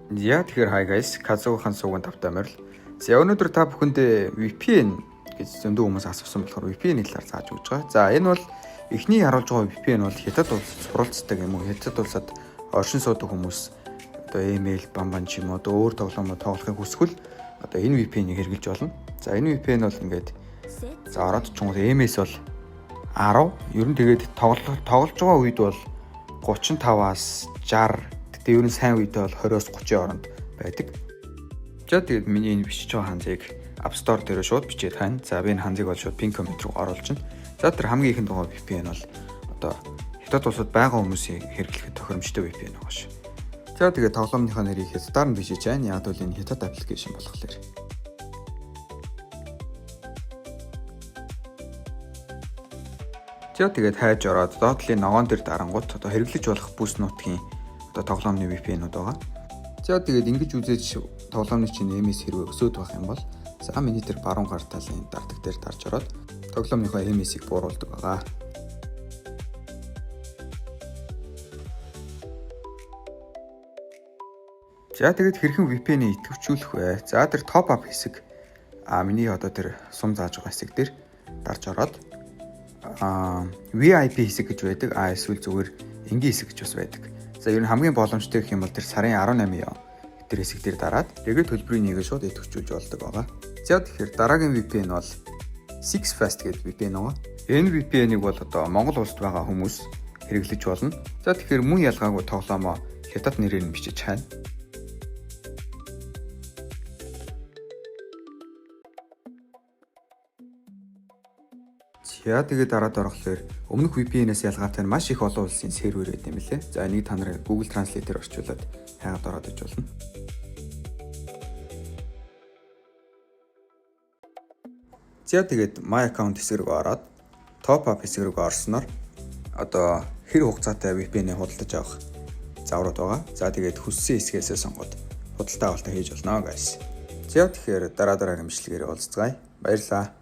За тэгэхээр hi guys, Kazuo-хан сууган тавтай морил. За өнөөдөр та бүхэнд VPN гэж зөндөө хүмүүс асуусан болохоор VPN-ийн талаар зааж өгч байгаа. За энэ бол эхний харуулж байгаа VPN бол хятад улсад суралцдаг юм уу? Хятад улсад оршин суудаг хүмүүс одоо email, бамбан ч юм уу өөр тоглоомоо тоглохыг хүсвэл одоо энэ VPN-ийг хэрэглэж болно. За энэ VPN бол ингээд за ороод чунгал MS бол 10, ер нь тэгээд тоглож байгаа үед бол 35-аас 60 ер нь сайн үедээ бол 20-оос 30-ийн хооронд байдаг. За тэгээд миний энэ бичиж байгаа ханзыг App Store дээр шууд бичээд тань. За би энэ ханзыг бол шууд pin comment руу оруулчихна. За тэр хамгийн ихэнд байгаа VPN бол одоо хятад улсад байгаа хүмүүсийн хэрэглэхэд тохиромжтой VPN байгаа шүү. За тэгээд тоглоомныхоо нэрийг хятадаар нь бичиж байна. Яг бол энэ хятад аппликейшн болохоор. За тэгээд хайж ороод доотлын ногоон дээр дарангуут одоо хэрэглэж болох бүс нутгийн тоглоомны VPN-ууд байгаа. За тэгээд ингэж үзээж тоглоомны чинь MS хэрвээ өсөд байх юм бол за миний тэр баруун гар талын дардаг дээр дарж ороод тоглоомныхоо MS-ийг бууруулдаг байгаа. За тэгээд хэрхэн VPN-ийг идэвхжүүлэх вэ? За тэр top up хэсэг миний одоо тэр сум зааж байгаа хэсэг дээр дарж ороод VIP хэсэг гэж байдаг. Эсвэл зүгээр энгийн хэсэг гэж бас байдаг. За ер нь хамгийн боломжтой гэх юм бол тэр сарын 18 тэр хэсэг дээр дараад тэгээд төлбөрийн нэгээ шууд идэвхжүүлж болдог байгаа. За тэгэхээр дараагийн VPN бол 6Fast гэдэг VPN байгаа. Энэ VPN-ийг бол одоо Монгол улсад байгаа хүмүүс хэрэглэж болно. За тэгэхээр мөн ялгаагүй тоглоомоо хятад нэрээр нь бичиж хайна. За тэгээд дараад орохлоор өмнөх VPN-ээс ялгаатай нь маш их олон улсын сервер байт юм лээ. За энийг та нарыг Google Translate-ээр орчуулад хайгаад ороод иж болно. За тэгээд My Account хэсэг рүү ороод Top Up хэсэг рүү орсноор одоо хэр хугацаатай VPN-ийг худалдаж авах заврууд байгаа. За тэгээд хүссэн хэсгээсээ сонгоод худалдаа авалтаа хийж болно guys. За тэгэхээр дараагийн мэдлэгээр уулзцгаая. Баярлалаа.